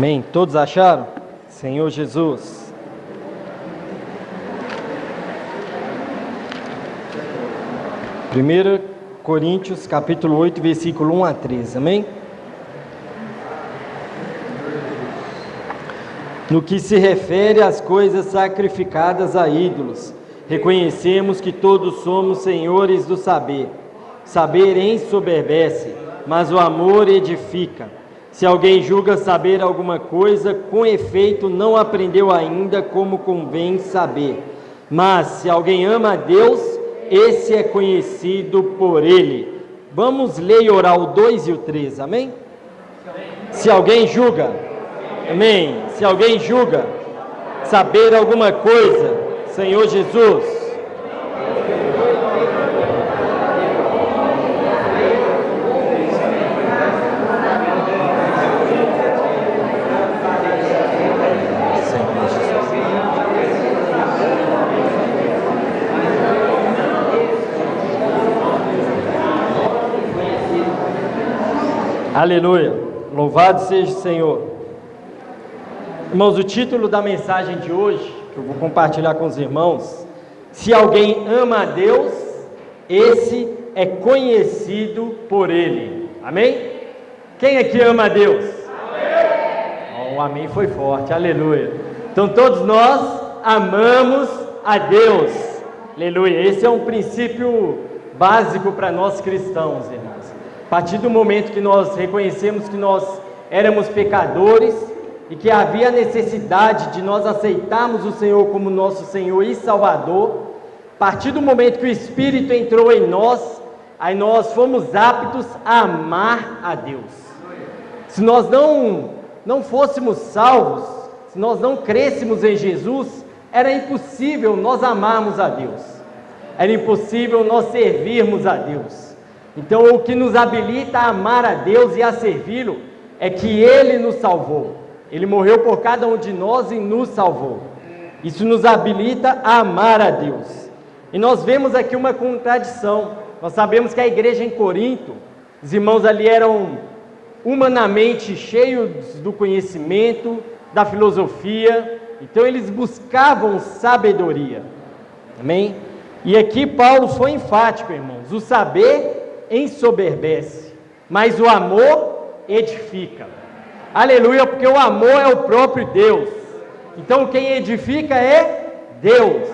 Amém. Todos acharam? Senhor Jesus. Primeiro Coríntios, capítulo 8, versículo 1 a 13. Amém? No que se refere às coisas sacrificadas a ídolos, reconhecemos que todos somos senhores do saber. Saber ensoberbece, mas o amor edifica. Se alguém julga saber alguma coisa, com efeito não aprendeu ainda como convém saber. Mas se alguém ama a Deus, esse é conhecido por Ele. Vamos ler e orar o 2 e o 3, amém? Se alguém julga, amém? Se alguém julga saber alguma coisa, Senhor Jesus. Aleluia, louvado seja o Senhor. Irmãos, o título da mensagem de hoje, que eu vou compartilhar com os irmãos: se alguém ama a Deus, esse é conhecido por Ele. Amém? Quem aqui ama a Deus? Amém. O amém foi forte, aleluia. Então todos nós amamos a Deus, aleluia. Esse é um princípio básico para nós cristãos, irmãos. A partir do momento que nós reconhecemos que nós éramos pecadores e que havia necessidade de nós aceitarmos o Senhor como nosso Senhor e Salvador, a partir do momento que o Espírito entrou em nós, aí nós fomos aptos a amar a Deus. Se nós não fôssemos salvos, se nós não crêssemos em Jesus, era impossível nós amarmos a Deus, era impossível nós servirmos a Deus. Então, o que nos habilita a amar a Deus e a servi-lo é que Ele nos salvou. Ele morreu por cada um de nós e nos salvou. Isso nos habilita a amar a Deus. E nós vemos aqui uma contradição. Nós sabemos que a igreja em Corinto, os irmãos ali eram humanamente cheios do conhecimento, da filosofia. Então, eles buscavam sabedoria. Amém? E aqui Paulo foi enfático, irmãos. O saber ensoberbece, mas o amor edifica. Aleluia, porque o amor é o próprio Deus. Então quem edifica é Deus.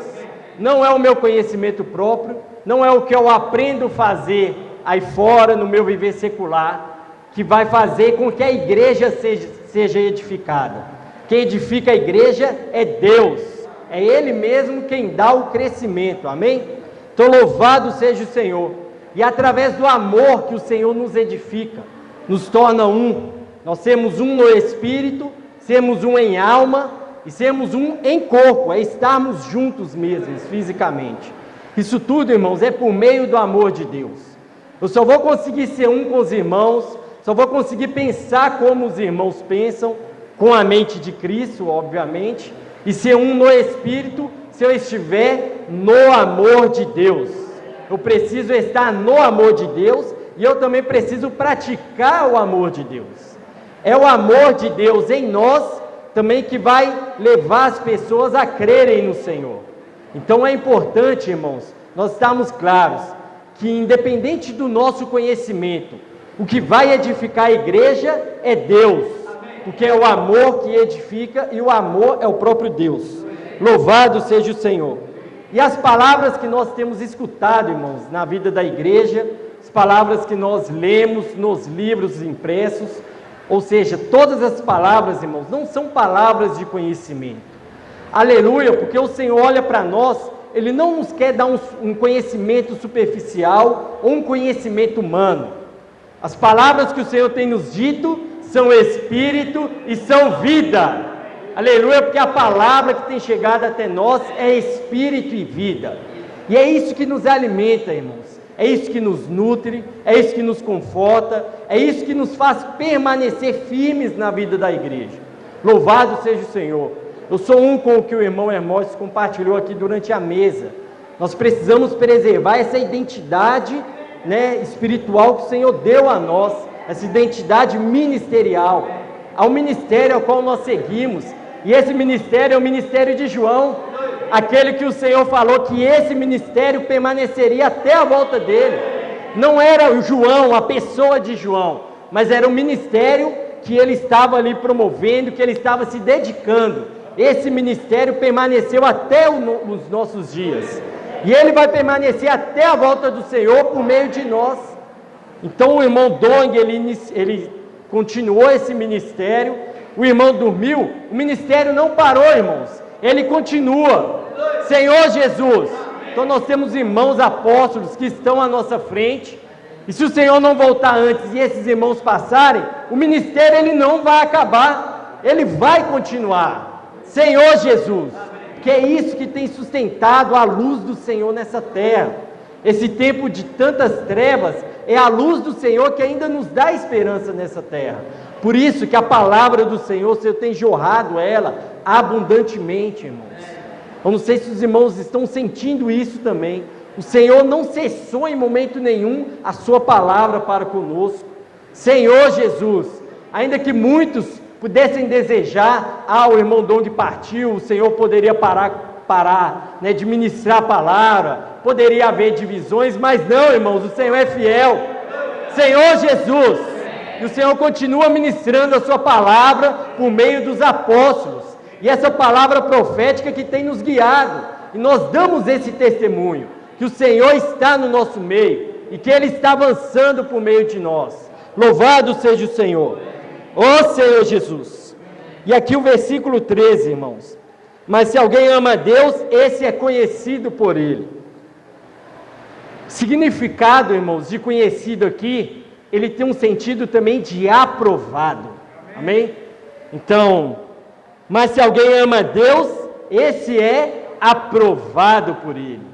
Não é o meu conhecimento próprio, não é o que eu aprendo a fazer aí fora no meu viver secular, que vai fazer com que a igreja seja edificada. Quem edifica a igreja é Deus. É Ele mesmo quem dá o crescimento, amém? Então louvado seja o Senhor. E através do amor que o Senhor nos edifica, nos torna um. Nós sermos um no Espírito, sermos um em alma e sermos um em corpo, é estarmos juntos mesmos, fisicamente. Isso tudo, irmãos, é por meio do amor de Deus. Eu só vou conseguir ser um com os irmãos, só vou conseguir pensar como os irmãos pensam, com a mente de Cristo, obviamente, e ser um no Espírito, se eu estiver no amor de Deus. Eu preciso estar no amor de Deus e eu também preciso praticar o amor de Deus. É o amor de Deus em nós também que vai levar as pessoas a crerem no Senhor. Então é importante, irmãos, nós estarmos claros que independente do nosso conhecimento, o que vai edificar a igreja é Deus, porque é o amor que edifica e o amor é o próprio Deus. Louvado seja o Senhor. E as palavras que nós temos escutado, irmãos, na vida da igreja, as palavras que nós lemos nos livros impressos, ou seja, todas as palavras, irmãos, não são palavras de conhecimento. Aleluia, porque o Senhor olha para nós, Ele não nos quer dar um conhecimento superficial ou um conhecimento humano. As palavras que o Senhor tem nos dito são espírito e são vida. Aleluia, porque a palavra que tem chegado até nós é espírito e vida. E é isso que nos alimenta, irmãos. É isso que nos nutre, é isso que nos conforta, é isso que nos faz permanecer firmes na vida da igreja. Louvado seja o Senhor. Eu sou um com o que o irmão Hermógenes compartilhou aqui durante a mesa. Nós precisamos preservar essa identidade, espiritual que o Senhor deu a nós, essa identidade ministerial. ao ministério ao qual nós seguimos. E esse ministério é o ministério de João, aquele que o Senhor falou que esse ministério permaneceria até a volta dele. Não era o João, a pessoa de João, mas era o ministério que ele estava ali promovendo, que ele estava se dedicando. Esse ministério permaneceu até os nossos dias. E ele vai permanecer até a volta do Senhor por meio de nós. Então o irmão Dong, ele continuou esse ministério. O irmão dormiu, o ministério não parou, irmãos. Ele continua. Senhor Jesus. Então nós temos irmãos apóstolos que estão à nossa frente. E se o Senhor não voltar antes e esses irmãos passarem, o ministério ele não vai acabar. Ele vai continuar. Senhor Jesus. Que é isso que tem sustentado a luz do Senhor nessa terra. Esse tempo de tantas trevas é a luz do Senhor que ainda nos dá esperança nessa terra. Por isso que a palavra do Senhor, o Senhor tem jorrado ela abundantemente, irmãos. Eu não sei se os irmãos estão sentindo isso também. O Senhor não cessou em momento nenhum a sua palavra para conosco. Senhor Jesus, ainda que muitos pudessem desejar, o irmão Dong partiu, o Senhor poderia parar de ministrar a palavra, poderia haver divisões, mas não, irmãos, o Senhor é fiel. Senhor Jesus, e o Senhor continua ministrando a sua palavra por meio dos apóstolos, e essa palavra profética que tem nos guiado, e nós damos esse testemunho, que o Senhor está no nosso meio, e que Ele está avançando por meio de nós. Louvado seja o Senhor, ó Senhor Jesus. E aqui o versículo 13, irmãos: mas se alguém ama a Deus, esse é conhecido por Ele. Significado, irmãos, de conhecido aqui, ele tem um sentido também de aprovado. Amém? Então, mas se alguém ama a Deus, esse é aprovado por Ele.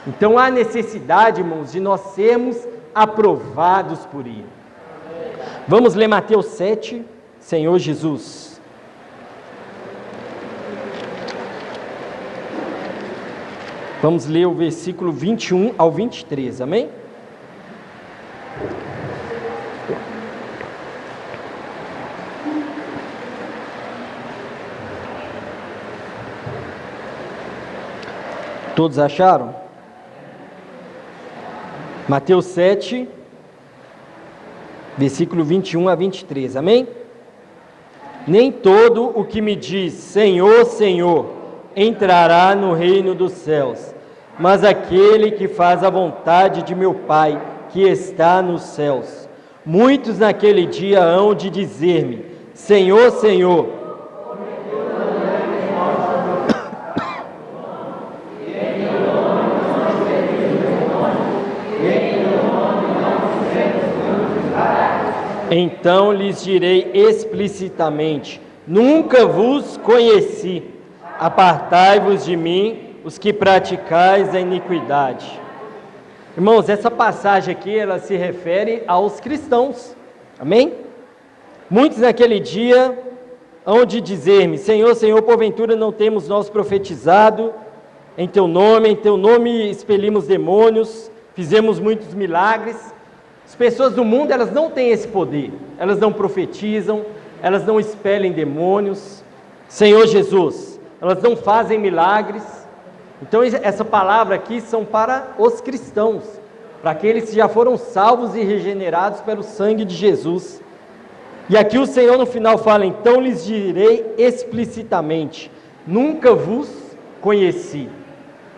Então há necessidade, irmãos, de nós sermos aprovados por Ele. Vamos ler Mateus 7, Senhor Jesus. Vamos ler o versículo 21 ao 23, amém? Todos acharam? Mateus 7, versículo 21 a 23, amém? Nem todo o que me diz Senhor, Senhor, entrará no reino dos céus, mas aquele que faz a vontade de meu Pai, que está nos céus. Muitos naquele dia hão de dizer-me, Senhor, Senhor, então lhes direi explicitamente, nunca vos conheci, apartai-vos de mim, os que praticais a iniquidade. Irmãos, essa passagem aqui, ela se refere aos cristãos, amém? Muitos naquele dia hão de dizer-me, Senhor, Senhor, porventura não temos nós profetizado em Teu nome expelimos demônios, fizemos muitos milagres. As pessoas do mundo, elas não têm esse poder, elas não profetizam, elas não expelem demônios, Senhor Jesus, elas não fazem milagres. Então essa palavra aqui são para os cristãos, para aqueles que já foram salvos e regenerados pelo sangue de Jesus. E aqui o Senhor no final fala, então lhes direi explicitamente, nunca vos conheci.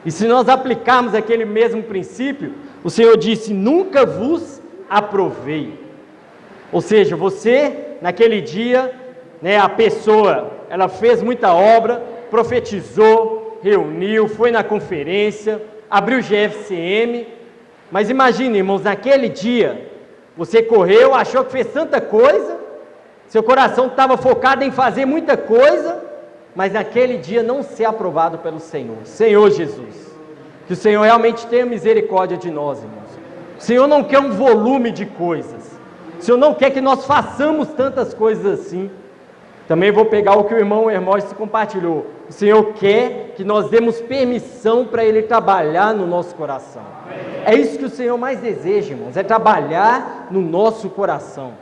E se nós aplicarmos aquele mesmo princípio, o Senhor disse, nunca vos aprovei. Ou seja, você, naquele dia, a pessoa, ela fez muita obra, profetizou, reuniu, foi na conferência, abriu o GFCM, mas imagine, irmãos, naquele dia, você correu, achou que fez tanta coisa, seu coração estava focado em fazer muita coisa, mas naquele dia não ser aprovado pelo Senhor. Senhor Jesus, que o Senhor realmente tenha misericórdia de nós, irmãos. O Senhor não quer um volume de coisas, o Senhor não quer que nós façamos tantas coisas assim. Também vou pegar o que o irmão Hermógenes compartilhou. O Senhor quer que nós demos permissão para Ele trabalhar no nosso coração. É isso que o Senhor mais deseja, irmãos, é trabalhar no nosso coração,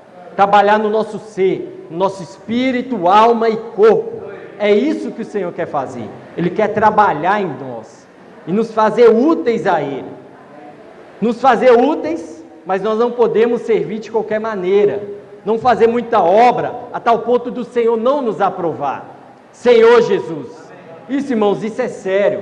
trabalhar no nosso ser, no nosso espírito, alma e corpo. É isso que o Senhor quer fazer. Ele quer trabalhar em nós e nos fazer úteis a Ele. Nos fazer úteis, mas nós não podemos servir de qualquer maneira, não fazer muita obra a tal ponto do Senhor não nos aprovar. Senhor Jesus, isso, irmãos, isso é sério.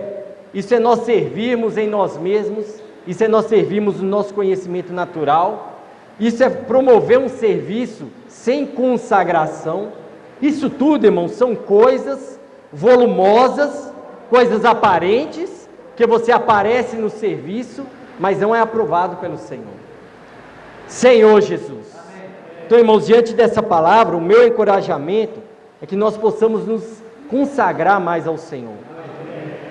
Isso é nós servirmos em nós mesmos, isso é nós servirmos no nosso conhecimento natural, isso é promover um serviço sem consagração. Isso tudo, irmãos, são coisas volumosas, coisas aparentes, que você aparece no serviço, mas não é aprovado pelo Senhor. Senhor Jesus. Então, irmãos, diante dessa palavra, o meu encorajamento é que nós possamos nos consagrar mais ao Senhor.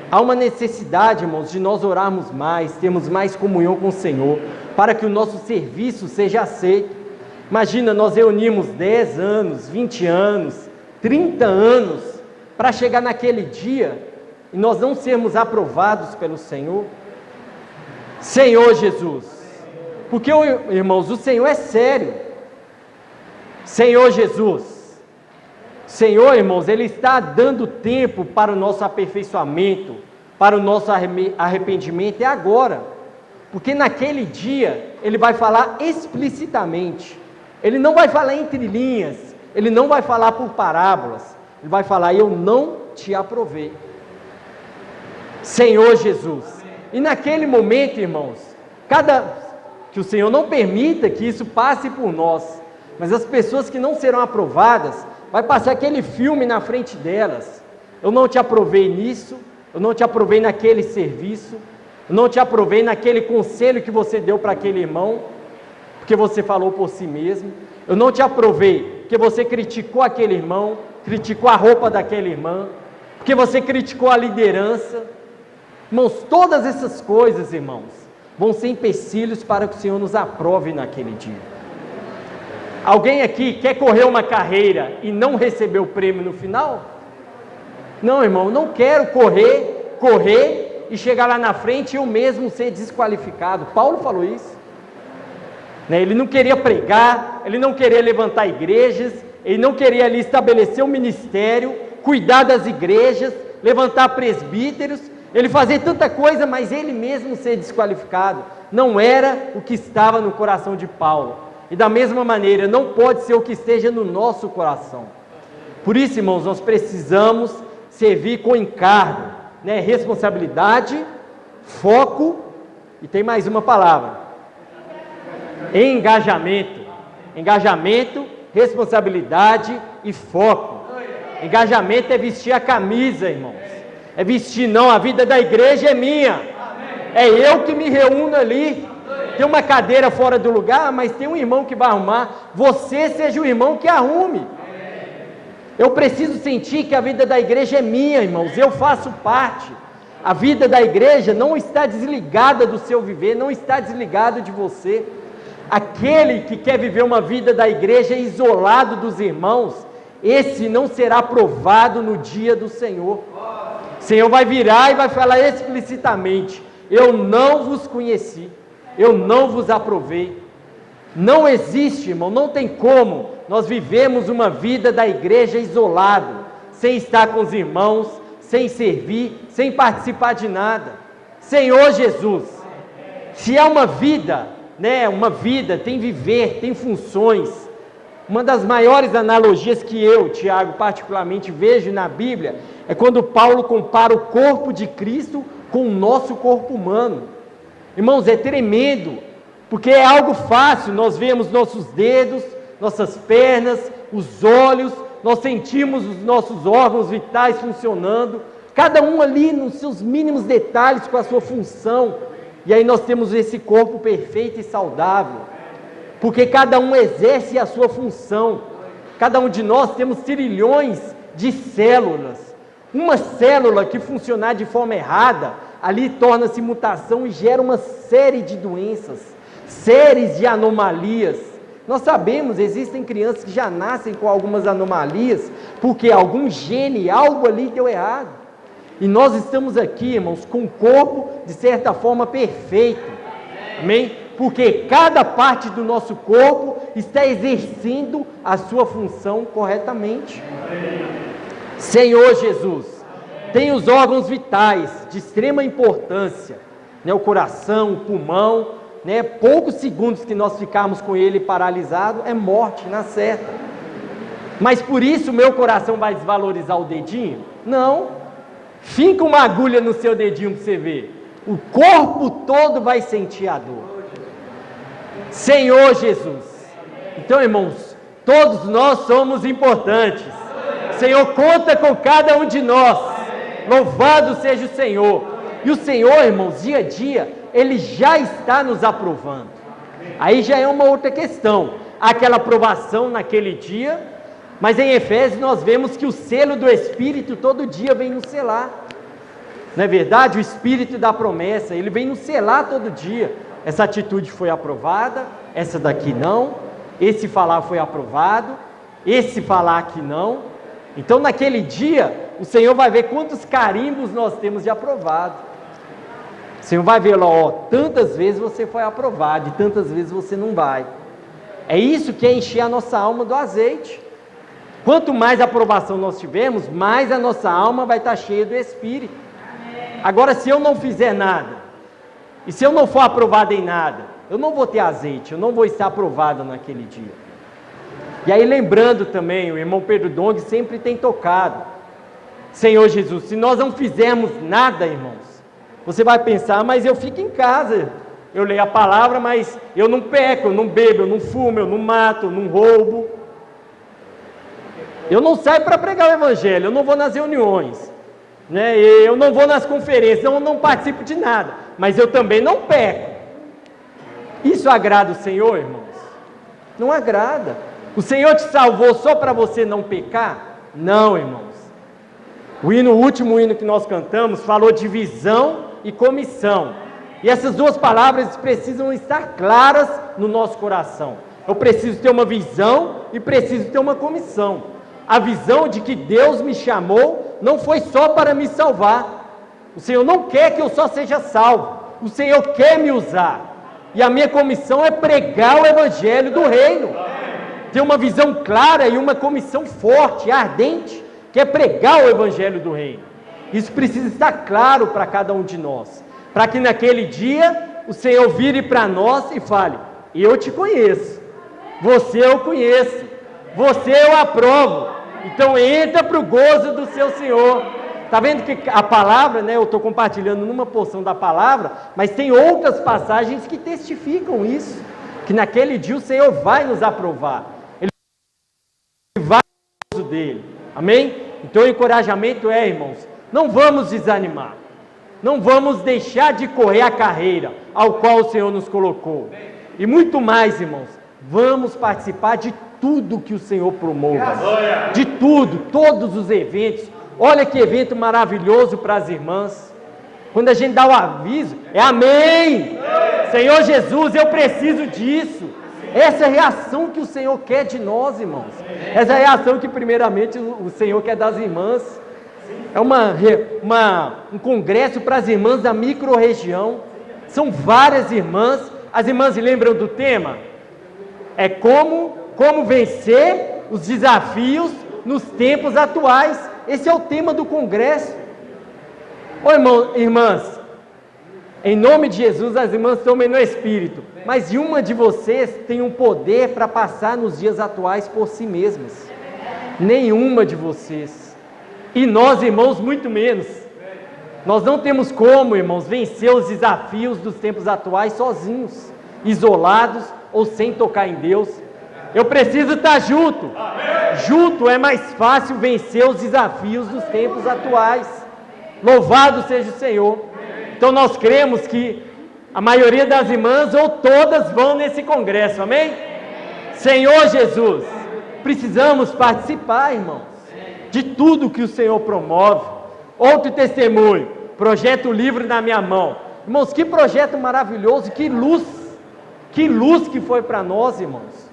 Há uma necessidade, irmãos, de nós orarmos mais, termos mais comunhão com o Senhor, para que o nosso serviço seja aceito. Imagina, nós reunimos 10 anos, 20 anos, 30 anos, para chegar naquele dia, e nós não sermos aprovados pelo Senhor. Senhor Jesus, porque, irmãos, o Senhor é sério. Senhor Jesus, Senhor, irmãos, Ele está dando tempo para o nosso aperfeiçoamento, para o nosso arrependimento, é agora, porque naquele dia, Ele vai falar explicitamente, Ele não vai falar entre linhas, Ele não vai falar por parábolas, Ele vai falar, eu não te aprovei. Senhor Jesus, e naquele momento, irmãos, que o Senhor não permita que isso passe por nós, mas as pessoas que não serão aprovadas, vai passar aquele filme na frente delas, eu não te aprovei nisso, eu não te aprovei naquele serviço, eu não te aprovei naquele conselho que você deu para aquele irmão, porque você falou por si mesmo, eu não te aprovei, porque você criticou aquele irmão, criticou a roupa daquela irmã, porque você criticou a liderança. Irmãos, todas essas coisas, irmãos, vão ser empecilhos para que o Senhor nos aprove naquele dia. Alguém aqui quer correr uma carreira e não receber o prêmio no final? Não, irmão, não quero correr e chegar lá na frente e eu mesmo ser desqualificado. Paulo falou isso. Ele não queria pregar, ele não queria levantar igrejas, ele não queria ali estabelecer um ministério, cuidar das igrejas, levantar presbíteros, ele fazer tanta coisa, mas ele mesmo ser desqualificado. Não era o que estava no coração de Paulo. E da mesma maneira, não pode ser o que esteja no nosso coração. Por isso, irmãos, nós precisamos servir com encargo, responsabilidade, foco, e tem mais uma palavra, engajamento. Engajamento, responsabilidade e foco. Engajamento é vestir a camisa, irmãos. É vestir, não, a vida da igreja é minha. É eu que me reúno ali. Tem uma cadeira fora do lugar, mas tem um irmão que vai arrumar. Você seja o irmão que arrume. Eu preciso sentir que a vida da igreja é minha, irmãos. Eu faço parte. A vida da igreja não está desligada do seu viver, não está desligada de você. Aquele que quer viver uma vida da igreja isolado dos irmãos, esse não será aprovado no dia do Senhor. O Senhor vai virar e vai falar explicitamente: eu não vos conheci. Eu não vos aprovei. Não existe, irmão, não tem como nós vivemos uma vida da igreja isolado, sem estar com os irmãos, sem servir, sem participar de nada. Senhor Jesus, se há uma vida, uma vida tem viver, tem funções. Uma das maiores analogias que eu, Tiago, particularmente vejo na Bíblia, é quando Paulo compara o corpo de Cristo com o nosso corpo humano. Irmãos, é tremendo, porque é algo fácil, nós vemos nossos dedos, nossas pernas, os olhos, nós sentimos os nossos órgãos vitais funcionando, cada um ali nos seus mínimos detalhes com a sua função, e aí nós temos esse corpo perfeito e saudável, porque cada um exerce a sua função. Cada um de nós temos trilhões de células. Uma célula que funcionar de forma errada, ali torna-se mutação e gera uma série de doenças, séries de anomalias. Nós sabemos, existem crianças que já nascem com algumas anomalias, porque algum gene, algo ali deu errado. E nós estamos aqui, irmãos, com o corpo, de certa forma, perfeito. Amém? Porque cada parte do nosso corpo está exercendo a sua função corretamente. Senhor Jesus, tem os órgãos vitais de extrema importância, né? O coração, o pulmão, né? Poucos segundos que nós ficarmos com ele paralisado, é morte na certa. Mas por isso o meu coração vai desvalorizar o dedinho? Não. Finca uma agulha no seu dedinho para você ver. O corpo todo vai sentir a dor. Senhor Jesus. Então, irmãos, todos nós somos importantes. O Senhor conta com cada um de nós. Louvado seja o Senhor. E o Senhor, irmãos, dia a dia, Ele já está nos aprovando. Aí já é uma outra questão. Aquela aprovação naquele dia, mas em Efésios nós vemos que o selo do Espírito todo dia vem nos selar. Não é verdade? O Espírito da promessa, ele vem nos selar todo dia. Essa atitude foi aprovada, essa daqui não. Esse falar foi aprovado, esse falar aqui não. Então naquele dia, o Senhor vai ver quantos carimbos nós temos de aprovado. O Senhor vai ver lá, ó, tantas vezes você foi aprovado e tantas vezes você não vai. É isso que é encher a nossa alma do azeite. Quanto mais aprovação nós tivermos, mais a nossa alma vai estar cheia do Espírito. Agora, se eu não fizer nada, e se eu não for aprovado em nada, eu não vou ter azeite, eu não vou estar aprovado naquele dia. E aí, lembrando também, o irmão Pedro Dong sempre tem tocado, Senhor Jesus, se nós não fizermos nada, irmãos, você vai pensar, mas eu fico em casa, eu leio a palavra, mas eu não peco, eu não bebo, eu não fumo, eu não mato, eu não roubo. Eu não saio para pregar o Evangelho, eu não vou nas reuniões, né? Eu não vou nas conferências, eu não participo de nada, mas eu também não peco. Isso agrada o Senhor, irmãos? Não agrada. O Senhor te salvou só para você não pecar? Não, irmãos. O último hino que nós cantamos falou de visão e comissão. E essas duas palavras precisam estar claras no nosso coração. Eu preciso ter uma visão e preciso ter uma comissão. A visão de que Deus me chamou não foi só para me salvar. O Senhor não quer que eu só seja salvo. O Senhor quer me usar. E a minha comissão é pregar o Evangelho do Reino. Ter uma visão clara e uma comissão forte, ardente, que é pregar o Evangelho do Reino. Isso precisa estar claro para cada um de nós. Para que naquele dia o Senhor vire para nós e fale: eu te conheço. Você eu conheço. Você eu aprovo. Então entra para o gozo do seu Senhor. Está vendo que a palavra, né, eu estou compartilhando numa porção da palavra, mas tem outras passagens que testificam isso, que naquele dia o Senhor vai nos aprovar. Ele vai no gozo dele. Amém? Então o encorajamento é, irmãos, não vamos desanimar. Não vamos deixar de correr a carreira ao qual o Senhor nos colocou. E muito mais, irmãos, vamos participar de tudo que o Senhor promova, de tudo, todos os eventos. Olha que evento maravilhoso para as irmãs. Quando a gente dá o aviso, é amém. Senhor Jesus, eu preciso disso. Essa é a reação que o Senhor quer de nós, irmãos. Essa é a reação que primeiramente o Senhor quer das irmãs. É um congresso para as irmãs da micro-região. São várias irmãs. As irmãs se lembram do tema? É como vencer os desafios nos tempos atuais. Esse é o tema do congresso. Ô irmãs, em nome de Jesus, as irmãs tomem no Espírito, mas uma de vocês tem um poder para passar nos dias atuais por si mesmas. Nenhuma de vocês. E nós, irmãos, muito menos. Nós não temos como, irmãos, vencer os desafios dos tempos atuais sozinhos, isolados ou sem tocar em Deus. Eu preciso estar junto. Junto é mais fácil vencer os desafios dos tempos atuais. Louvado seja o Senhor. Então nós cremos que a maioria das irmãs ou todas vão nesse congresso, amém? Senhor Jesus, precisamos participar, irmãos, de tudo que o Senhor promove. Outro testemunho, projeto livre na minha mão. Irmãos, que projeto maravilhoso, que luz que foi para nós, irmãos.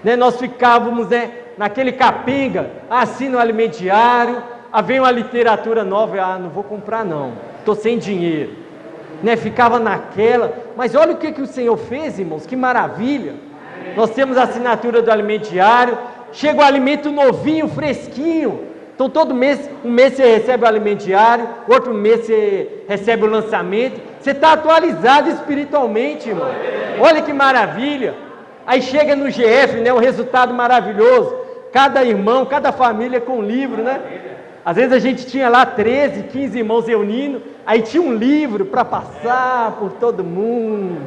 Né, nós ficávamos, né, naquele capenga, assina o alimento diário, vem uma literatura nova, não vou comprar não, estou sem dinheiro, né, ficava naquela, mas olha o que o Senhor fez, irmãos, que maravilha, Nós temos a assinatura do alimento diário, chega o alimento novinho, fresquinho. Então todo mês, um mês você recebe o alimento diário, outro mês você recebe o lançamento. Você está atualizado espiritualmente, irmão. Olha que maravilha. Aí chega no GF, né, um resultado maravilhoso. Cada irmão, cada família com um livro, né? Às vezes a gente tinha lá 13, 15 irmãos reunindo, aí tinha um livro para passar por todo mundo.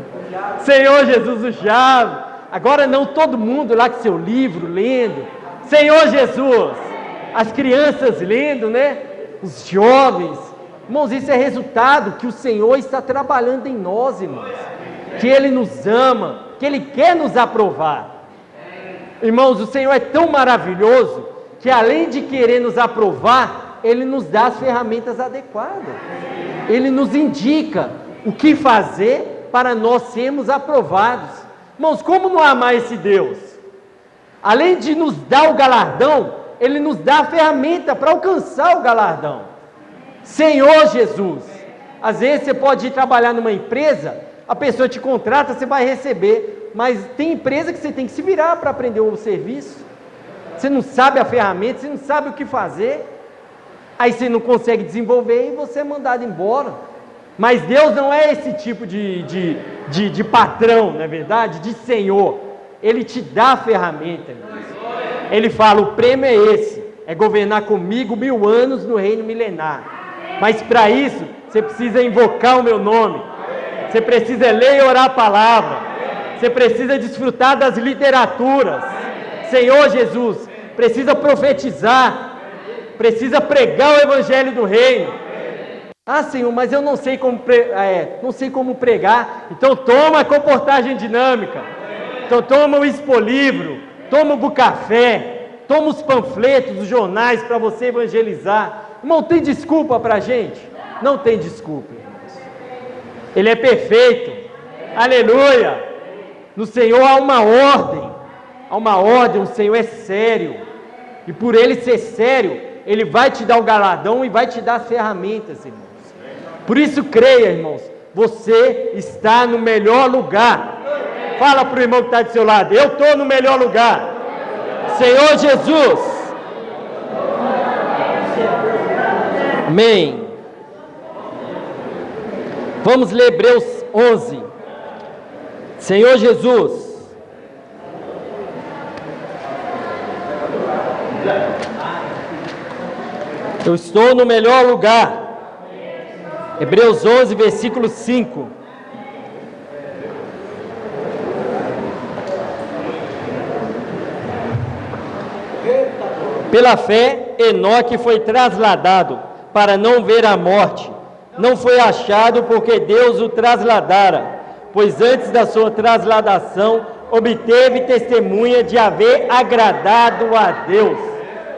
Senhor Jesus, o chave. Agora não todo mundo lá com seu livro, lendo. Senhor Jesus, as crianças lendo, né? Os jovens. Irmãos, isso é resultado que o Senhor está trabalhando em nós, irmãos. Que Ele nos ama, que Ele quer nos aprovar. Irmãos, o Senhor é tão maravilhoso que além de querer nos aprovar, Ele nos dá as ferramentas adequadas. Ele nos indica o que fazer para nós sermos aprovados. Irmãos, como não amar esse Deus? Além de nos dar o galardão, Ele nos dá a ferramenta para alcançar o galardão. Senhor Jesus, às vezes você pode ir trabalhar numa empresa, a pessoa te contrata, você vai receber, mas tem empresa que você tem que se virar para aprender o serviço. Você não sabe a ferramenta, você não sabe o que fazer, aí você não consegue desenvolver e você é mandado embora. Mas Deus não é esse tipo de patrão, não é verdade? De Senhor. Ele te dá a ferramenta, irmãos. Ele fala, o prêmio é esse, é governar comigo 1000 anos no reino milenar. Mas para isso, você precisa invocar o meu nome, você precisa ler e orar a palavra, você precisa desfrutar das literaturas. Senhor Jesus, precisa profetizar, precisa pregar o evangelho do reino. Ah, Senhor, mas eu não sei como pregar. Então toma a comportagem dinâmica, então toma o Expolivro, toma o Bucafé, toma os panfletos, os jornais para você evangelizar. Irmão, tem desculpa para a gente? Não tem desculpa, irmãos. Ele é perfeito, aleluia. No Senhor há uma ordem, o Senhor é sério, e por Ele ser sério, Ele vai te dar o galardão e vai te dar as ferramentas, irmãos. Por isso creia, irmãos, você está no melhor lugar. Fala para o irmão que está do seu lado, eu estou no melhor lugar. Senhor Jesus. Amém. Vamos ler Hebreus 11. Senhor Jesus, eu estou no melhor lugar. Hebreus 11, versículo 5. Pela fé, Enoque foi trasladado para não ver a morte. Não foi achado porque Deus o trasladara, pois antes da sua trasladação obteve testemunha de haver agradado a Deus.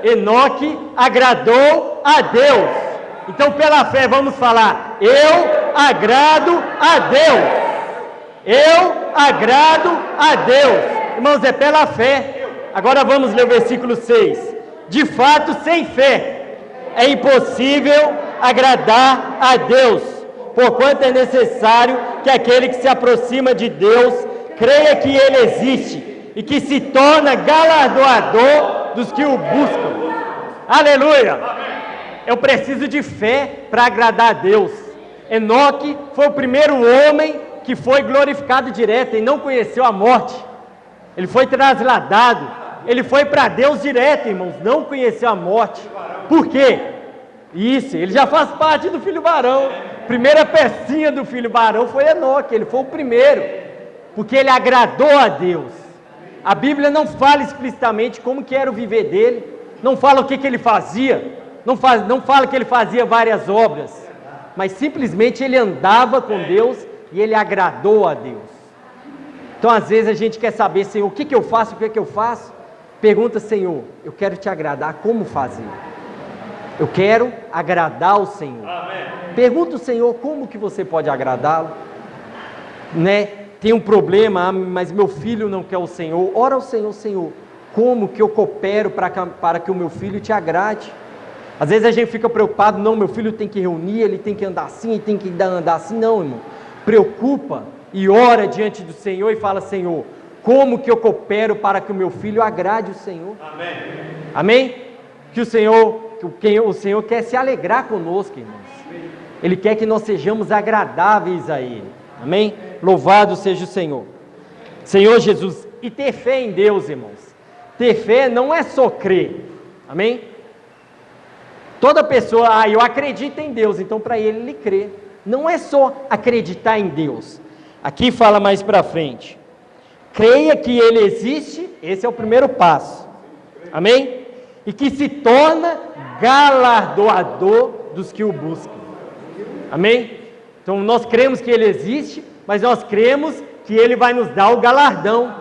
Enoque agradou a Deus. Então pela fé vamos falar, eu agrado a Deus. Eu agrado a Deus. Irmãos, é pela fé. Agora vamos ler o versículo 6. De fato, sem fé é impossível agradar a Deus, porquanto é necessário que aquele que se aproxima de Deus creia que Ele existe e que se torna galardoador dos que o buscam. Aleluia! Eu preciso de fé para agradar a Deus. Enoque foi o primeiro homem que foi glorificado direto e não conheceu a morte. Ele foi trasladado, ele foi para Deus direto, irmãos, não conheceu a morte. Por quê? Isso, ele já faz parte do filho varão. Primeira pecinha do filho varão foi Enoque, ele foi o primeiro, porque ele agradou a Deus. A Bíblia não fala explicitamente como que era o viver dele, não fala o que ele fazia, não fala que ele fazia várias obras, mas simplesmente ele andava com Deus e ele agradou a Deus. Então às vezes a gente quer saber, Senhor, o que eu faço, o que eu faço? Pergunta, Senhor, eu quero te agradar, como fazer? Eu quero agradar o Senhor. Amém. Pergunta o Senhor, como que você pode agradá-lo? Né? Tem um problema, mas meu filho não quer o Senhor. Ora ao Senhor, Senhor, como que eu coopero para que o meu filho te agrade? Às vezes a gente fica preocupado, não, meu filho tem que reunir, ele tem que andar assim, ele tem que andar assim. Não, irmão, preocupa e ora diante do Senhor e fala, Senhor, como que eu coopero para que o meu filho agrade o Senhor. Amém. Amém? Que o Senhor quer se alegrar conosco, irmãos. Ele quer que nós sejamos agradáveis a Ele. Amém? Louvado seja o Senhor. Senhor Jesus, e ter fé em Deus, irmãos. Ter fé não é só crer. Amém? Toda pessoa, eu acredito em Deus, então para ele crê. Não é só acreditar em Deus. Aqui fala mais para frente. Creia que Ele existe, esse é o primeiro passo. Amém? E que se torna galardoador dos que o buscam. Amém? Então nós cremos que Ele existe, mas nós cremos que Ele vai nos dar o galardão.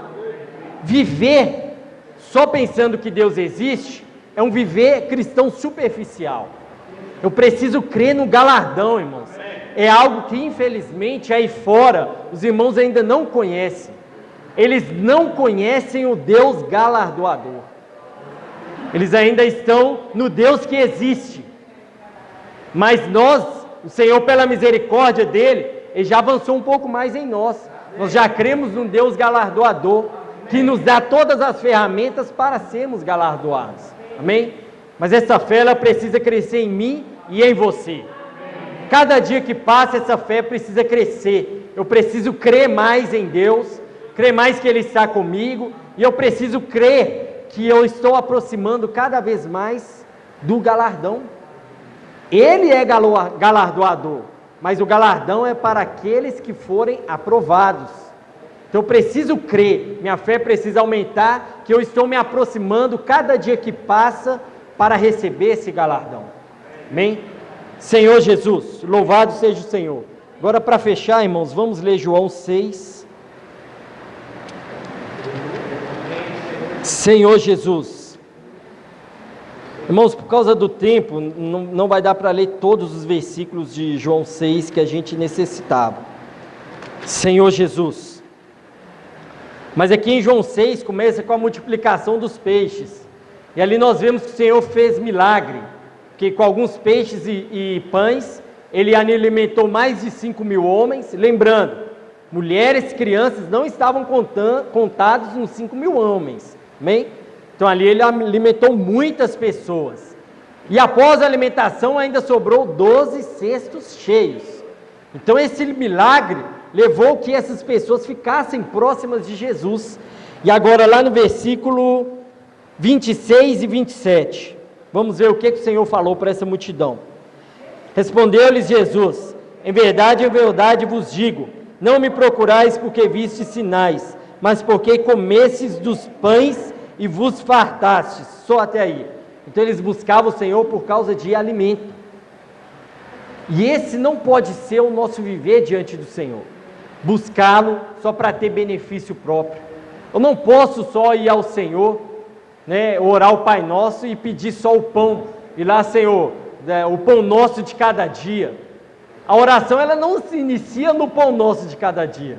Viver só pensando que Deus existe é um viver cristão superficial. Eu preciso crer no galardão, irmãos. É algo que infelizmente aí fora os irmãos ainda não conhecem. Eles não conhecem o Deus galardoador. Eles ainda estão no Deus que existe. Mas nós, o Senhor pela misericórdia dele, Ele já avançou um pouco mais em nós. Nós já cremos num Deus galardoador, que nos dá todas as ferramentas para sermos galardoados. Amém? Mas essa fé, ela precisa crescer em mim e em você. Cada dia que passa, essa fé precisa crescer. Eu preciso crer mais em Deus, crer mais que Ele está comigo, e eu preciso crer que eu estou aproximando cada vez mais do galardão. Ele é galardoador, mas o galardão é para aqueles que forem aprovados. Então eu preciso crer, minha fé precisa aumentar, que eu estou me aproximando cada dia que passa para receber esse galardão. Amém? Senhor Jesus, louvado seja o Senhor. Agora para fechar, irmãos, vamos ler João 6. Senhor Jesus. Irmãos, por causa do tempo, não vai dar para ler todos os versículos de João 6 que a gente necessitava. Senhor Jesus. Mas aqui em João 6 começa com a multiplicação dos peixes. E ali nós vemos que o Senhor fez milagre. Porque com alguns peixes e pães, Ele alimentou mais de 5.000 homens. Lembrando, mulheres e crianças não estavam contados nos 5.000 homens. Amém? Então ali Ele alimentou muitas pessoas. E após a alimentação ainda sobrou 12 cestos cheios. Então esse milagre levou que essas pessoas ficassem próximas de Jesus. E agora lá no versículo 26 e 27... Vamos ver o que o Senhor falou para essa multidão. Respondeu-lhes Jesus: em verdade vos digo, não me procurais porque vistes sinais, mas porque comestes dos pães e vos fartastes. Só até aí. Então eles buscavam o Senhor por causa de alimento. E esse não pode ser o nosso viver diante do Senhor. Buscá-lo só para ter benefício próprio. Eu não posso só ir ao Senhor, orar o Pai Nosso e pedir só o pão, e lá, Senhor, o pão nosso de cada dia. A oração, ela não se inicia no pão nosso de cada dia.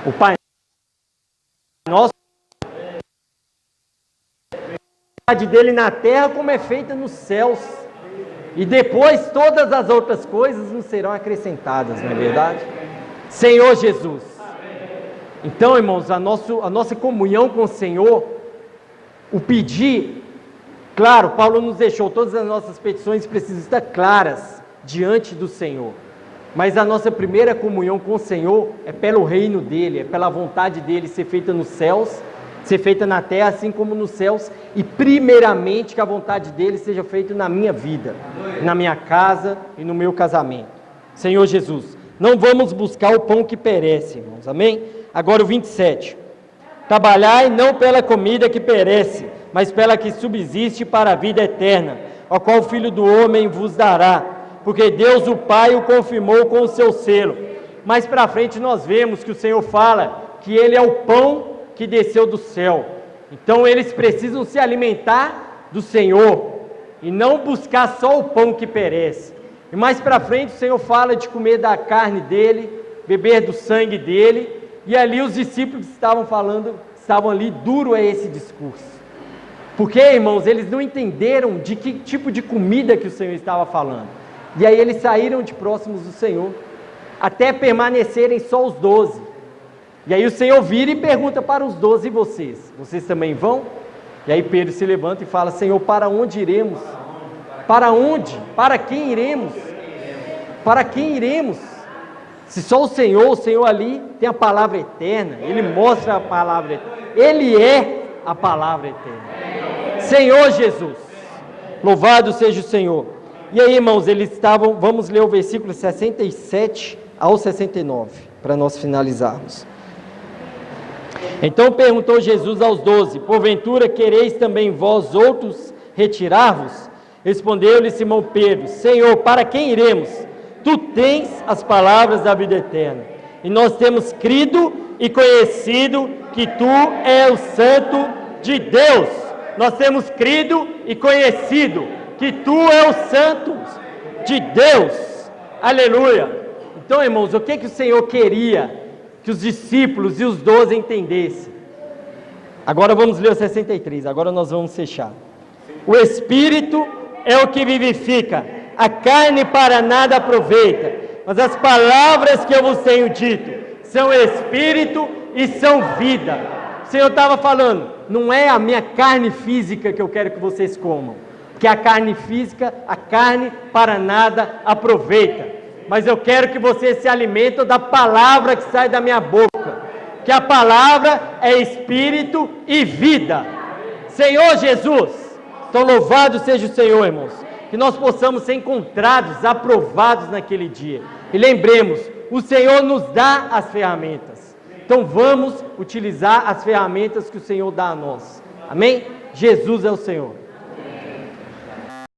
O Pai Nosso, a vontade dele na terra como é feita nos céus, e depois todas as outras coisas nos serão acrescentadas, não é verdade? Senhor Jesus. Então, irmãos, a nossa comunhão com o Senhor, o pedir, claro, Paulo nos deixou, todas as nossas petições precisam estar claras diante do Senhor, mas a nossa primeira comunhão com o Senhor é pelo reino dEle, é pela vontade dEle ser feita nos céus, ser feita na terra assim como nos céus, e primeiramente que a vontade dEle seja feita na minha vida, na minha casa e no meu casamento. Senhor Jesus, não vamos buscar o pão que perece, irmãos, amém? Agora o 27, trabalhai não pela comida que perece, mas pela que subsiste para a vida eterna, a qual o Filho do Homem vos dará, porque Deus o Pai o confirmou com o seu selo. Mais para frente nós vemos que o Senhor fala que Ele é o pão que desceu do céu, então eles precisam se alimentar do Senhor, e não buscar só o pão que perece. E mais para frente o Senhor fala de comer da carne dEle, beber do sangue dEle, e ali os discípulos estavam ali duro a esse discurso. Porque, irmãos, eles não entenderam de que tipo de comida que o Senhor estava falando. E aí eles saíram de próximos do Senhor, até permanecerem só os 12. E aí o Senhor vira e pergunta para os 12: e vocês? Vocês também vão? E aí Pedro se levanta e fala: Senhor, para onde iremos? Para onde? Para quem iremos? Para quem iremos? Se só o Senhor ali tem a palavra eterna, Ele mostra a palavra eterna, Ele é a palavra eterna. Senhor Jesus, louvado seja o Senhor. E aí, irmãos, eles estavam, vamos ler o versículo 67 ao 69, para nós finalizarmos. Então perguntou Jesus aos 12: porventura quereis também vós outros retirar-vos? Respondeu-lhe Simão Pedro: Senhor, para quem iremos? Tu tens as palavras da vida eterna, e nós temos crido e conhecido que Tu és o Santo de Deus. Nós temos crido e conhecido que Tu és o Santo de Deus. Aleluia! Então, irmãos, o que o Senhor queria que os discípulos e os 12 entendessem? Agora vamos ler o 63, agora nós vamos fechar. O Espírito é o que vivifica, a carne para nada aproveita, mas as palavras que eu vos tenho dito são Espírito e são vida. O Senhor estava falando, não é a minha carne física que eu quero que vocês comam, porque a carne física, a carne para nada aproveita, mas eu quero que vocês se alimentem da palavra que sai da minha boca, que a palavra é Espírito e vida. Senhor Jesus, então louvado seja o Senhor, irmãos, que nós possamos ser encontrados, aprovados naquele dia, e lembremos, o Senhor nos dá as ferramentas, então vamos utilizar as ferramentas que o Senhor dá a nós, amém? Jesus é o Senhor.